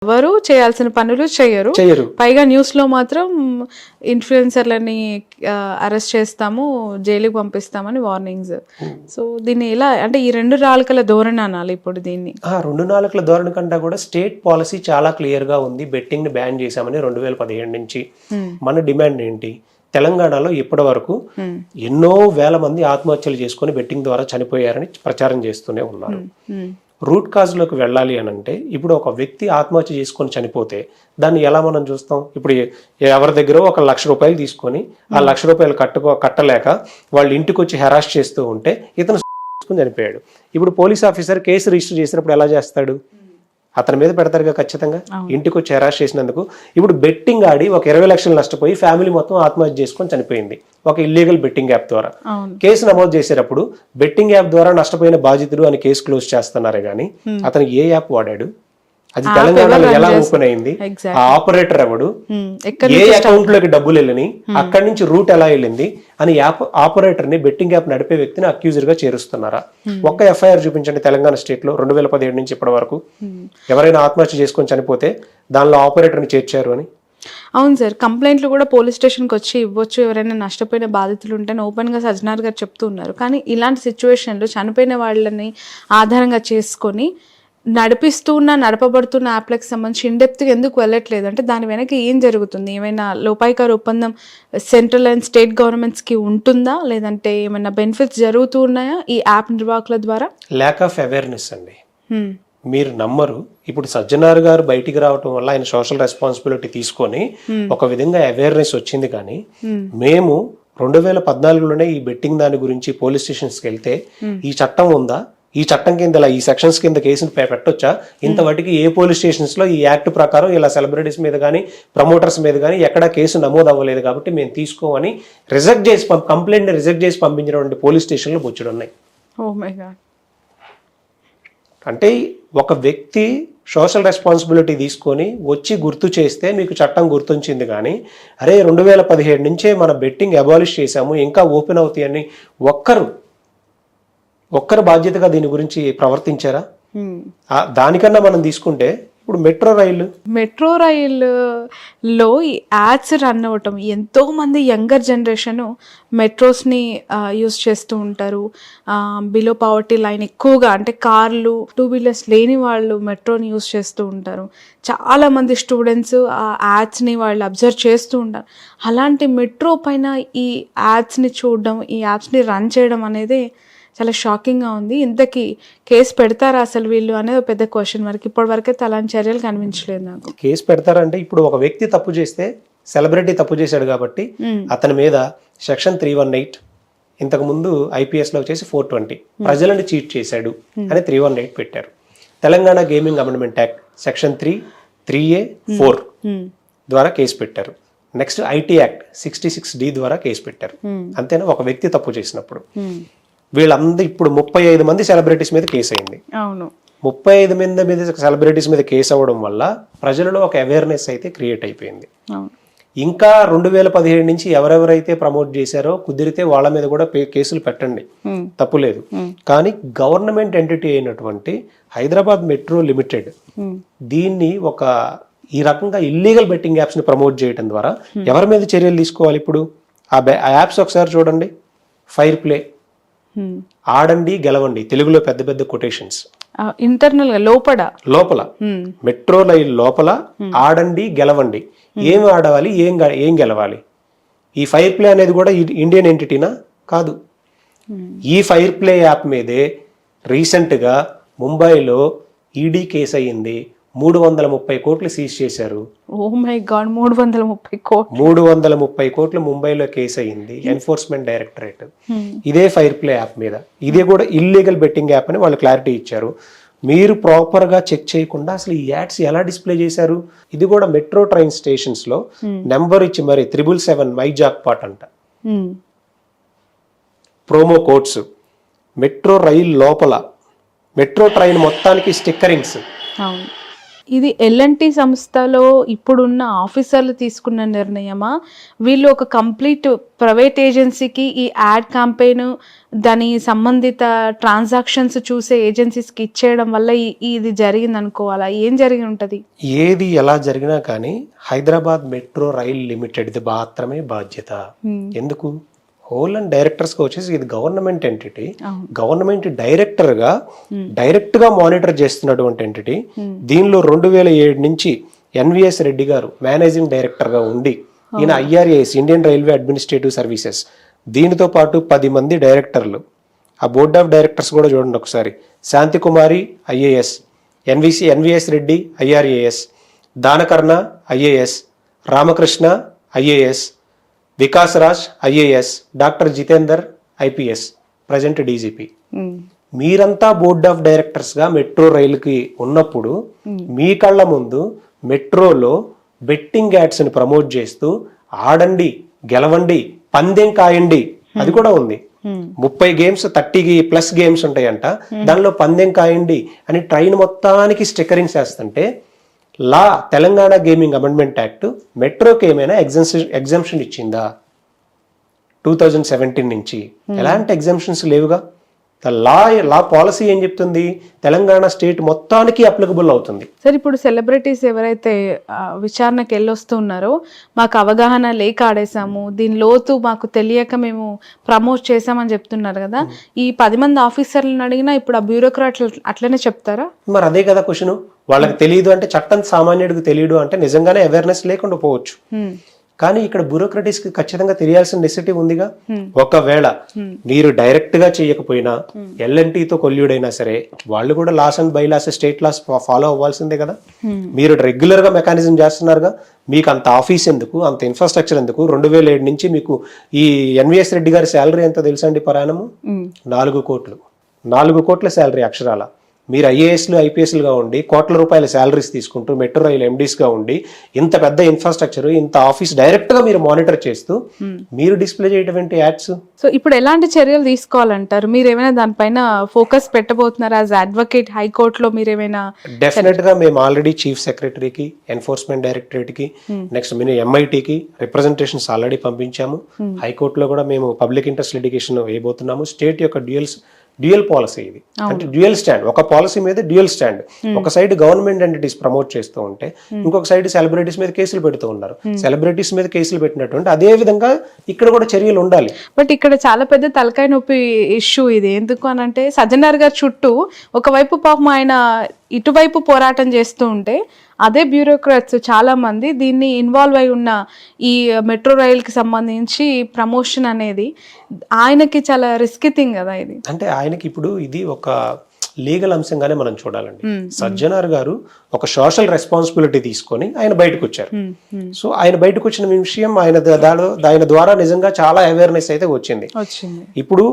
ఎవరు చేయాల్సిన పనులు చేయరు. పైగా న్యూస్ లో మాత్రం ఇన్ఫ్లుయెన్సర్లని అరెస్ట్ చేస్తాము, జైలుకి పంపిస్తామని వార్నింగ్స్. సో దీన్ని ఎలా అంటే ఈ రెండు నాలుకల ధోరణి అనాలి ఇప్పుడు దీన్ని. రెండు నాలుకల ధోరణి కంటే కూడా స్టేట్ పాలసీ చాలా క్లియర్ గా ఉంది. బెట్టింగ్ ని బ్యాన్ చేశామని 2017 నుంచి. మన డిమాండ్ ఏంటి? తెలంగాణలో ఇప్పటి వరకు ఎన్నో వేల మంది ఆత్మహత్యలు చేసుకుని బెట్టింగ్ ద్వారా చనిపోయారని ప్రచారం చేస్తూనే ఉన్నారు. రూట్ కాజ్లోకి వెళ్ళాలి అని అంటే ఇప్పుడు ఒక వ్యక్తి ఆత్మహత్య చేసుకొని చనిపోతే దాన్ని ఎలా మనం చూస్తాం? ఇప్పుడు ఎవరి దగ్గర ఒక ₹1,00,000 తీసుకొని ఆ ₹1,00,000 కట్టలేక వాళ్ళ ఇంటికి వచ్చి హెరాస్ చేస్తూ ఉంటే ఇతను చనిపోయాడు. ఇప్పుడు పోలీస్ ఆఫీసర్ కేసు రిజిస్టర్ చేసినప్పుడు ఎలా చేస్తాడు? అతని మీద పెడతారుగా ఖచ్చితంగా, ఇంటికి వచ్చి హెరాస్ చేసినందుకు. ఇప్పుడు బెట్టింగ్ ఆడి ఒక 20 లక్షలు నష్టపోయి ఫ్యామిలీ మొత్తం ఆత్మహత్య చేసుకొని చనిపోయింది ఒక ఇల్లీగల్ బెట్టింగ్ యాప్ ద్వారా. కేసు నమోదు చేసేటప్పుడు బెట్టింగ్ యాప్ ద్వారా నష్టపోయిన బాధితుడు అని కేసు క్లోజ్ చేస్తున్నారే గానీ అతను ఏ యాప్ వాడాడు, అది తెలంగాణలో ఎలా ఓపెన్ అయింది, ఆ ఆపరేటర్ ఎవడు, ఏ అకౌంట్ లోకి డబ్బులు వెళ్ళని, అక్కడి నుంచి రూట్ ఎలా వెళ్ళింది అని యాప్ ఆపరేటర్ ని, బెట్టింగ్ యాప్ నడిపే వ్యక్తిని అక్యూజర్ గా చేరుస్తున్నారా? ఒక్క ఎఫ్ఐఆర్ చూపించండి తెలంగాణ స్టేట్ లో 2017 నుంచి ఇప్పటి వరకు ఎవరైనా ఆత్మహత్య చేసుకొని చనిపోతే దానిలో ఆపరేటర్ ని చేర్చారు అని. అవును సార్, కంప్లైంట్లు కూడా పోలీస్ స్టేషన్కి వచ్చి ఇవ్వచ్చు ఎవరైనా నష్టపోయిన బాధితులు ఉంటేనే ఓపెన్గా సజ్జనార్ గారు చెప్తూ ఉన్నారు. కానీ ఇలాంటి సిచ్యువేషన్లో చనిపోయిన వాళ్ళని ఆధారంగా చేసుకొని నడపబడుతున్న యాప్లకు సంబంధించి ఇన్డెప్త్గా ఎందుకు వెళ్ళట్లేదు అంటే దాని వెనక ఏం జరుగుతుంది? ఏమైనా లోపాయికారు ఒప్పందం సెంట్రల్ అండ్ స్టేట్ గవర్నమెంట్స్కి ఉంటుందా, లేదంటే ఏమైనా బెనిఫిట్స్ జరుగుతూ ఉన్నాయా ఈ యాప్ నిర్వాహకుల ద్వారా? ల్యాక్ ఆఫ్ అవేర్నెస్ అండి. మీరు నమ్మరు, ఇప్పుడు సజ్జనార్ గారు బయటికి రావటం వల్ల ఆయన సోషల్ రెస్పాన్సిబిలిటీ తీసుకొని ఒక విధంగా అవేర్నెస్ వచ్చింది. కానీ మేము 2014లోనే ఈ బెట్టింగ్ దాని గురించి పోలీస్ స్టేషన్స్కి వెళ్తే ఈ చట్టం ఉందా, ఈ చట్టం కింద ఈ సెక్షన్స్ కింద కేసును పెట్టొచ్చా, ఇంతవరకు ఏ పోలీస్ స్టేషన్స్ లో ఈ యాక్ట్ ప్రకారం ఇలా సెలబ్రిటీస్ మీద కానీ ప్రమోటర్స్ మీద కానీ ఎక్కడ కేసు నమోదు అవ్వలేదు కాబట్టి మేము తీసుకోమని కంప్లైంట్ రిజెక్ట్ చేసి పంపించినటువంటి పోలీస్ స్టేషన్లు బొచ్చుడు ఉన్నాయి. అంటే ఒక వ్యక్తి సోషల్ రెస్పాన్సిబిలిటీ తీసుకొని వచ్చి గుర్తు చేస్తే మీకు చట్టం గుర్తుంచింది. కానీ అరే 2017 నుంచే మన బెట్టింగ్ అబాలిష్ చేశాము, ఇంకా ఓపెన్ అవుతాయని ఒక్కరు బాధ్యతగా దీని గురించి ప్రవర్తించారా? దానికన్నా మనం తీసుకుంటే ఇప్పుడు మెట్రో రైల్లో ఈ యాడ్స్ రన్ అవ్వటం, ఎంతో మంది యంగర్ జనరేషన్ మెట్రోస్ని యూస్ చేస్తూ ఉంటారు. బిలో పావర్టీ లైన్ ఎక్కువగా అంటే కార్లు, 2 వీలర్స్ లేని వాళ్ళు మెట్రోని యూస్ చేస్తూ ఉంటారు. చాలా మంది స్టూడెంట్స్ ఆ యాడ్స్ని వాళ్ళు అబ్జర్వ్ చేస్తూ ఉంటారు. అలాంటి మెట్రో పైన ఈ యాడ్స్ని చూడడం, ఈ యాప్స్ని రన్ చేయడం అనేది చాలా షాకింగ్గా ఉంది. ఇంతకీ కేసు పెడతారా అసలు వీళ్ళు అనేది పెద్ద క్వశ్చన్ మార్క్. ఇప్పటి వరకైతే అలాంటి చర్యలు కనిపించలేదు నాకు. కేసు పెడతారంటే ఇప్పుడు ఒక వ్యక్తి తప్పు చేస్తే, సెలబ్రిటీ తప్పు చేశాడు కాబట్టి అతని మీద సెక్షన్ 318, ఇంతకు ముందు IPS లో వచ్చేసి 420 ప్రజలను చీట్ చేశాడు అని 318 పెట్టారు. Telangana gaming amendment act section 3A 4 ద్వారా కేసు పెట్టారు. నెక్స్ట్ IT యాక్ట్ 66D ద్వారా కేసు పెట్టారు. అంతేనా? ఒక వ్యక్తి తప్పు చేసినప్పుడు వీళ్ళందరూ ఇప్పుడు 35 మంది సెలబ్రిటీస్ మీద కేసు అయింది. 35 మంది సెలబ్రిటీస్ మీద కేసు అవ్వడం వల్ల ప్రజలలో ఒక అవేర్నెస్ అయితే క్రియేట్ అయిపోయింది. ఇంకా 2017 నుంచి ఎవరెవరైతే ప్రమోట్ చేశారో కుదిరితే వాళ్ళ మీద కూడా కేసులు పెట్టండి, తప్పులేదు. కానీ గవర్నమెంట్ ఎంటిటీ అయినటువంటి హైదరాబాద్ మెట్రో లిమిటెడ్ దీన్ని ఈ రకంగా ఇల్లీగల్ బెట్టింగ్ యాప్స్ ని ప్రమోట్ చేయడం ద్వారా ఎవరి మీద చర్యలు తీసుకోవాలి? ఇప్పుడు ఆ యాప్స్ ఒకసారి చూడండి. ఫైర్ ప్లే, ఆడండి గెలవండి, తెలుగులో పెద్ద పెద్ద కొటేషన్స్. ఇంటర్నల్ లోపల మెట్రో రైల్ లోపల ఆడండి గెలవండి. ఏం ఆడవాలి, ఏం గెలవాలి? ఈ ఫైర్ ప్లే అనేది కూడా ఇండియన్ ఎంటిటీనా? కాదు. ఈ ఫైర్ ప్లే యాప్ మీదే రీసెంట్ గా ముంబైలో ఈడీ కేసు అయ్యింది. 330 కోట్లు సీజ్ చేశారు. 330 కోట్లు ముంబైలో కేసు అయ్యింది. ఎన్ఫోర్స్మెంట్ డైరెక్టరేట్ ఇదే ఫైర్ ప్లే యాప్ మీద. ఇదే కూడా ఇల్లీగల్ బెట్టింగ్ యాప్ అని వాళ్ళు క్లారిటీ ఇచ్చారు. మీరు ప్రాపర్ గా చెక్ చేయకుండా అసలు ఈ యాడ్స్ ఎలా డిస్ప్లే చేశారు? ఇది కూడా మెట్రో ట్రైన్ స్టేషన్స్ లో నెంబర్ ఇచ్చి మరి 777 మై జాక్ పాట్ అంట ప్రోమో కోడ్స్. మెట్రో రైల్ లోపల మెట్రో ట్రైన్ మొత్తానికి స్టిక్కరింగ్స్. ఇది ఎల్ఎన్టీ సంస్థలో ఇప్పుడున్న ఆఫీసర్లు తీసుకున్న నిర్ణయమా, వీళ్ళు ఒక కంప్లీట్ ప్రైవేట్ ఏజెన్సీకి ఈ యాడ్ క్యాంపెయిన్ దాని సంబంధిత ట్రాన్సాక్షన్స్ చూసే ఏజెన్సీస్కి ఇచ్చేయడం వల్ల ఇది జరిగింది అనుకోవాలా? ఏం జరిగి ఉంటుంది? ఏది ఎలా జరిగినా కానీ హైదరాబాద్ మెట్రో రైల్ లిమిటెడ్ది మాత్రమే బాధ్యత. ఎందుకు? హోల్ అండ్ డైరెక్టర్స్గా వచ్చేసి ఇది గవర్నమెంట్ ఎంటిటీ, గవర్నమెంట్ డైరెక్టర్గా డైరెక్ట్గా మానిటర్ చేస్తున్నటువంటి ఎంటిటీ. దీనిలో 2007 నుంచి ఎన్విఎస్ రెడ్డి గారు మేనేజింగ్ డైరెక్టర్గా ఉండి, ఈయన IRAS Indian railway administrative services, దీనితో పాటు 10 మంది డైరెక్టర్లు. ఆ బోర్డ్ ఆఫ్ డైరెక్టర్స్ కూడా చూడండి ఒకసారి. Shantikumari IAS, NVS Reddy IRAS, Danakarna IAS, Ramakrishna IAS, Vikas Raj IAS, doctor Jitender IPS, present DGP. మీరంతా బోర్డ్ ఆఫ్ డైరెక్టర్స్గా మెట్రో రైలుకి ఉన్నప్పుడు మీ కళ్ళ ముందు మెట్రోలో బెట్టింగ్ యాడ్స్ని ప్రమోట్ చేస్తూ ఆడండి, గెలవండి, పందెం కాయండి, అది కూడా ఉంది. 30 గేమ్స్ 30+ గేమ్స్ ఉంటాయంట, దానిలో పందెం కాయండి అని ట్రైన్ మొత్తానికి స్టిక్కరింగ్స్ వేస్తుంటే తెలంగాణ గేమింగ్ అమెండ్మెంట్ యాక్ట్ మెట్రోకి ఏమైనా ఎగ్జంప్షన్ ఇచ్చిందా? 2017 నుంచి ఎలాంటి ఎగ్జంప్షన్స్ లేవుగా. లా పాలసీ ఏం చెప్తుంది? తెలంగాణ స్టేట్ మొత్తానికి అప్లికబుల్ అవుతుంది. సార్, ఇప్పుడు సెలబ్రిటీస్ ఎవరైతే విచారణకు వెళ్ళొస్తున్నారో, మాకు అవగాహన లేక ఆడేసాము, దీని లోతు మాకు తెలియక మేము ప్రమోట్ చేసామని చెప్తున్నారు కదా, ఈ 10 మంది ఆఫీసర్లను అడిగినా ఇప్పుడు ఆ బ్యూరోక్రాట్లు అట్లనే చెప్తారా? మరి అదే కదా క్వశ్చన్. వాళ్ళకి తెలియదు అంటే, చట్టం సామాన్యుడికి తెలియదు అంటే నిజంగానే అవేర్నెస్ లేకుండా పోవచ్చు. కానీ ఇక్కడ బ్యూరోక్రటీస్ కి ఖచ్చితంగా తెలియాల్సిన నెసిటీ ఉందిగా. ఒకవేళ మీరు డైరెక్ట్ గా చేయకపోయినా ఎల్ఎన్టీతో కొల్యూడైనా సరే వాళ్ళు కూడా laws and bylaws, state laws follow అవ్వాల్సిందే కదా. మీరు రెగ్యులర్ గా మెకానిజం చేస్తున్నారుగా, మీకు అంత ఆఫీస్ ఎందుకు, అంత ఇన్ఫ్రాస్ట్రక్చర్ ఎందుకు? 2007 నుంచి మీకు ఈ ఎన్విఎస్ రెడ్డి గారి శాలరీ ఎంత తెలుసా అండి? పరాణము 4 కోట్లు. 4 కోట్ల శాలరీ అక్షరాల. మీరు IASలు IPSలుగా ఉండి కోట్ల రూపాయల శాలరీస్ తీసుకుంటూ మెట్రో రైల్ MDస్గా ఉండి ఇంత పెద్ద ఇన్ఫ్రాస్ట్రక్చర్, ఇంత ఆఫీస్ డైరెక్ట్ గా మీరు మానిటర్ చేస్తూ మీరు డిస్ప్లే చేయటువంటి యాడ్స్. సో ఇప్పుడు ఎలాంటి చర్యలు తీసుకోవాలంటారు? మీరు ఏమైనా దానిపైన ఫోకస్ పెట్టబోతున్నారా? యాజ్ అడ్వకేట్ హైకోర్టులో మీరు ఏమైనా? డెఫినెట్ గా మేము ఆల్రెడీ చీఫ్ సెక్రటరీకి, ఎన్ఫోర్స్మెంట్ డైరెక్టరేట్కి, నెక్స్ట్ MITకి రిప్రజెంటేషన్స్ ఆల్రెడీ పంపించాము. హైకోర్టులో కూడా మేము పబ్లిక్ ఇంట్రెస్ట్ లిటిగేషన్ వేయబోతున్నాము. స్టేట్ యొక్క డ్యూయల్ పాలసీ ఇది, అంటే డ్యూయల్ స్టాండ్. ఒక పాలసీ మీద డ్యూయల్ స్టాండ్. ఒక సైడ్ గవర్నమెంట్ ఎంటిటీస్ ప్రమోట్ చేస్తూ ఉంటే, ఇంకొక సైడ్ సెలబ్రిటీస్ మీద కేసులు పెడుతూ ఉన్నారు. సెలబ్రిటీస్ మీద కేసులు పెట్టినటువంటి అదే విధంగా ఇక్కడ కూడా చర్యలు ఉండాలి. బట్ ఇక్కడ చాలా పెద్ద తలకాయ నొప్పి ఇష్యూ ఇది. ఎందుకు అనంటే, సజ్జనార్ గారి చుట్టూ ఒకవైపు పాపం ఆయన ఇటువైపు పోరాటం చేస్తూ ఉంటే, అదే బ్యూరోక్రాట్స్ చాలా మంది దీన్ని ఇన్వాల్వ్ అయి ఉన్న ఈ మెట్రో రైల్కి సంబంధించి ప్రమోషన్ అనేది ఆయనకి చాలా రిస్కీ థింగ్ కదా ఇది. అంటే ఆయనకి ఇప్పుడు ఇది ఒక లీగల్ అంశంగానే మనం చూడాలండి. సజ్జనార్ గారు ఒక సోషల్ రెస్పాన్సిబిలిటీ తీసుకొని ఆయన బయటకు వచ్చారు. సో ఆయన బయటకు వచ్చిన విషయం ఆయన ద్వారా నిజంగా చాలా అవేర్నెస్ అయితే వచ్చింది. ఇప్పుడు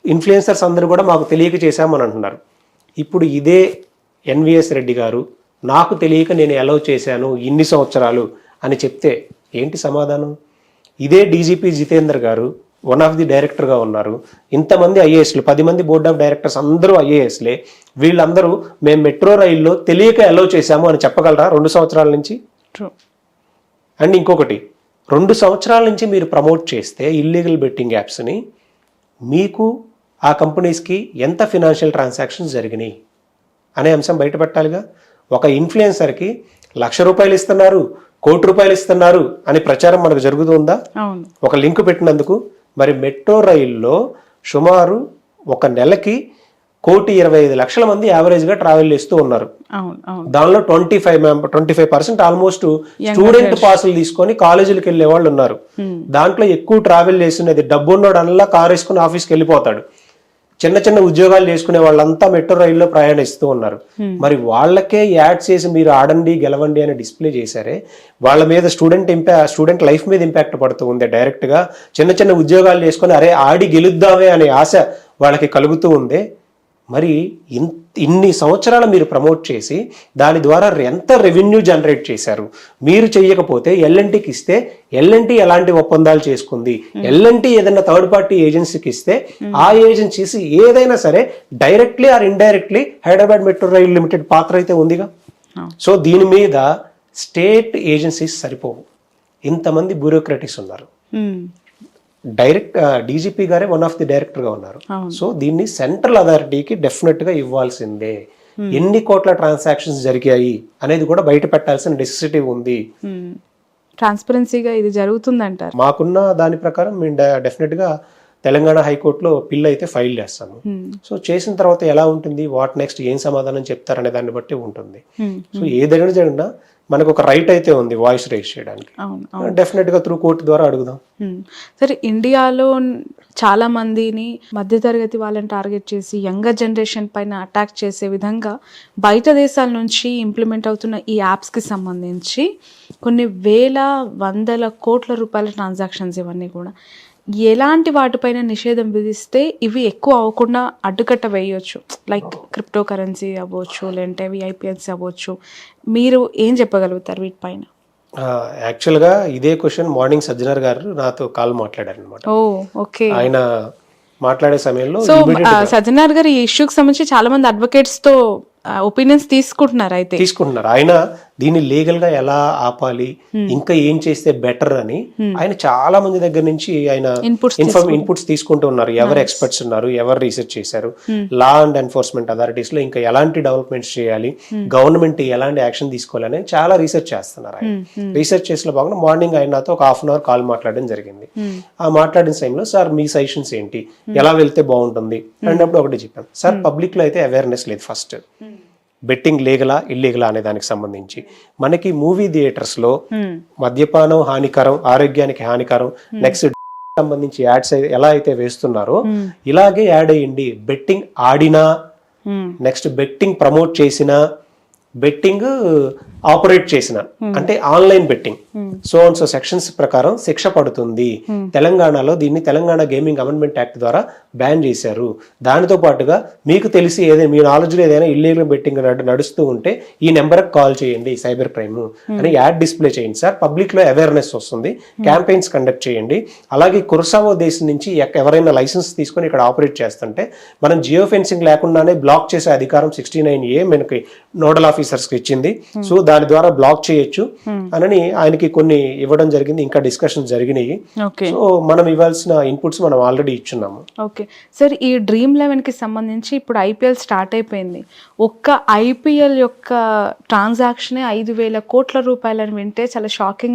ఇన్ఫ్లుయెన్సర్స్ అందరూ కూడా మాకు తెలియక చేశామని అంటున్నారు. ఇప్పుడు ఇదే ఎన్విఎస్ రెడ్డి గారు నాకు తెలియక నేను అలౌ చేశాను ఇన్ని సంవత్సరాలు అని చెప్తే ఏంటి సమాధానం? ఇదే DGP జితేందర్ గారు వన్ ఆఫ్ ది డైరెక్టర్గా ఉన్నారు. ఇంతమంది IASలు, 10 మంది బోర్డ్ ఆఫ్ డైరెక్టర్స్ అందరూ IASలే. వీళ్ళందరూ మేము మెట్రో రైల్లో తెలియక అలౌ చేశాము అని చెప్పగలరా 2 సంవత్సరాల నుంచి? అండ్ ఇంకొకటి, 2 సంవత్సరాల నుంచి మీరు ప్రమోట్ చేస్తే ఇల్లీగల్ బెట్టింగ్ యాప్స్ని, మీకు ఆ కంపెనీస్కి ఎంత ఫినాన్షియల్ ట్రాన్సాక్షన్స్ జరిగినాయి అనే అంశం బయటపెట్టాలిగా. ఒక ఇన్ఫ్లుయెన్సర్కి ₹1,00,000 ఇస్తున్నారు, ₹1,00,00,000 ఇస్తున్నారు అని ప్రచారం మనకు జరుగుతుందా? ఒక లింక్ పెట్టినందుకు. మరి మెట్రో రైల్లో సుమారు ఒక నెలకి 1,25,00,000 మంది యావరేజ్గా ట్రావెల్ చేస్తూ ఉన్నారు. దానిలో 25% ఆల్మోస్ట్ స్టూడెంట్ పాసులు తీసుకొని కాలేజీలకు వెళ్ళే వాళ్ళు ఉన్నారు. దాంట్లో ఎక్కువ ట్రావెల్ చేస్తున్నది డబ్బున్నోడు అలా కారు వేసుకుని ఆఫీస్కి వెళ్ళిపోతాడు. చిన్న చిన్న ఉద్యోగాలు చేసుకునే వాళ్ళంతా మెట్రో రైల్లో ప్రయాణిస్తూ ఉన్నారు. మరి వాళ్ళకే యాడ్స్ చేసి మీరు ఆడండి గెలవండి అని డిస్ప్లే చేశారే, వాళ్ళ మీద స్టూడెంట్ లైఫ్ మీద ఇంపాక్ట్ పడుతూ ఉంది డైరెక్ట్ గా. చిన్న చిన్న ఉద్యోగాలు చేసుకుని అరే ఆడి గెలుద్దామే అనే ఆశ వాళ్ళకి కలుగుతూ ఉంది. మరి ఇన్ని సంవత్సరాలు మీరు ప్రమోట్ చేసి దాని ద్వారా ఎంత రెవెన్యూ జనరేట్ చేశారు? మీరు చెయ్యకపోతే ఎల్ఎన్టీకి ఇస్తే ఎల్ఎన్టీ ఎలాంటి ఒప్పందాలు చేసుకుంది? ఎల్ఎన్టీ ఏదైనా థర్డ్ పార్టీ ఏజెన్సీకి ఇస్తే ఆ ఏజెన్సీస్ ఏదైనా సరే directly or indirectly Hyderabad metro rail limited పాత్ర అయితే ఉందిగా. సో దీని మీద స్టేట్ ఏజెన్సీస్ సరిపోవు, ఇంతమంది బ్యూరోక్రటిక్స్ ఉన్నారు. డైరెక్ట్ డీజీపీ గారే వన్ ఆఫ్ ది డైరెక్టర్ గా ఉన్నారు. సో దీన్ని సెంట్రల్ అథారిటీకి డెఫినెట్ గా ఇవ్వాల్సిందే. ఎన్ని కోట్ల ట్రాన్సాక్షన్స్ జరిగాయి అనేది కూడా బయట పెట్టాల్సిన నెసెసిటీ ఉంది. ట్రాన్స్పరెన్సీగా ఇది జరుగుతుందంటారు. మాకున్న దాని ప్రకారం మేము డెఫినెట్ గా తెలంగాణ హైకోర్టులో పిల్ అయితే ఫైల్ చేస్తాము. సో చేసిన తర్వాత ఎలా ఉంటుంది, వాట్ నెక్స్ట్, ఏం సమాధానం చెప్తారనే దాన్ని బట్టి ఉంటుంది. సో ఏదైనా జరిగినా మనకు ఒక రైట్ అయితే ఉంది వాయిస్ రైజ్ చేయడానికి. డెఫినెట్ గా త్రూ కోర్టు ద్వారా అడుగుదాం. సరే, ఇండియాలో చాలా మందిని మధ్యతరగతి వాళ్ళని టార్గెట్ చేసి యంగర్ జనరేషన్ పైన అటాక్ చేసే విధంగా బయట దేశాల నుంచి ఇంప్లిమెంట్ అవుతున్న ఈ యాప్స్కి సంబంధించి కొన్ని వేల వందల కోట్ల రూపాయల ట్రాన్సాక్షన్స్ ఇవన్నీ కూడా ఎలాంటి వాటిపైన నిషేధం విధిస్తే ఇవి ఎక్కువ అవ్వకుండా అడ్డుకట్ట వేయొచ్చు? లైక్ క్రిప్టో కరెన్సీ అవ్వచ్చు, లేదంటే విఐపిఎల్స్ అవ్వచ్చు. మీరు ఏం చెప్పగలుగుతారు వీటిపైన? యాక్చువల్గా ఇదే క్వశ్చన్ మార్నింగ్ సజ్జనర్ గారు నాతో కాల్ మాట్లాడారు అనమాట. ఓకే. ఆయన మాట్లాడే సమయంలో సో సజ్జనర్ గారు ఈ ఇష్యూకి సంబంధించి చాలా మంది అడ్వకేట్స్ తో ఒపీనియన్స్ తీసుకుంటున్నారు. ఆయన దీన్ని లీగల్ గా ఎలా ఆపాలి, ఇంకా ఏం చేస్తే బెటర్ అని ఆయన చాలా మంది దగ్గర నుంచి ఆయన ఇన్పుట్స్ తీసుకుంటూ ఉన్నారు. ఎవరు ఎక్స్పర్ట్స్ ఉన్నారు, ఎవరు రీసెర్చ్ చేశారు, లా అండ్ ఎన్ఫోర్స్మెంట్ అథారిటీస్ లో ఇంకా ఎలాంటి డెవలప్మెంట్స్ చేయాలి, గవర్నమెంట్ ఎలాంటి యాక్షన్ తీసుకోవాలని చాలా రీసెర్చ్ చేస్తున్నారు. ఆయన రీసెర్చ్ చేసిన భాగంగా మార్నింగ్ ఆయన నాతో ఒక హాఫ్ అన్ అవర్ కాల్ మాట్లాడడం జరిగింది. ఆ మాట్లాడిన టైంలో సార్ మీ సజెషన్స్ ఏంటి, ఎలా వెళ్తే బాగుంటుంది అన్నప్పుడు ఒకటి చెప్పాను. సార్ పబ్లిక్ లో అయితే అవేర్నెస్ లేదు. ఫస్ట్ బెట్టింగ్ లీగలా ఇల్లీగలా అనే దానికి సంబంధించి మనకి మూవీ థియేటర్స్ లో మద్యపానం హానికరం, ఆరోగ్యానికి హానికరం, నెక్స్ట్ సంబంధించి యాడ్స్ ఎలా అయితే వేస్తున్నారో ఇలాగే యాడ్ అయ్యింది. బెట్టింగ్ ఆడినా, నెక్స్ట్ బెట్టింగ్ ప్రమోట్ చేసినా, బెట్టింగ్ ఆపరేట్ చేసిన అంటే ఆన్లైన్ బెట్టింగ్ సో సెక్షన్స్ ప్రకారం శిక్ష పడుతుంది. తెలంగాణలో దీన్ని తెలంగాణ గేమింగ్ అమెండ్మెంట్ యాక్ట్ ద్వారా బ్యాన్ చేశారు. దానితో పాటుగా మీకు తెలిసి ఏదైనా మీ నాలెడ్జ్ లో ఏదైనా ఇల్లీగల్ బెట్టింగ్ నడుస్తూ ఉంటే ఈ నెంబర్ కాల్ చేయండి, సైబర్ క్రైమ్ అని యాడ్ డిస్ప్లే చేయండి సార్. పబ్లిక్ లో అవేర్నెస్ వస్తుంది, క్యాంపెయిన్స్ కండక్ట్ చేయండి. అలాగే కురసావో దేశం నుంచి ఎవరైనా లైసెన్స్ తీసుకొని ఇక్కడ ఆపరేట్ చేస్తుంటే మనం జియో ఫెన్సింగ్ లేకుండానే బ్లాక్ చేసే అధికారం 69A మనకి నోడల్ ఆఫీసర్స్ కి ఇచ్చింది. సో దాని ద్వారా బ్లాక్ చేయొచ్చు అని ఆయనకి కొన్ని ఇవ్వడం జరిగింది. ఇంకా డిస్కషన్ జరిగినాయి. సో మనం ఇవ్వాల్సిన ఇన్పుట్స్ మనం ఆల్రెడీ ఇచ్చున్నాము. ఓకే సార్, ఈ Dream11 కి సంబంధించి ఇప్పుడు IPL స్టార్ట్ అయిపోయింది. ఒక్క IPL యొక్క ట్రాన్సాక్షన్ 5,000 కోట్ల రూపాయలని వింటే చాలా షాకింగ్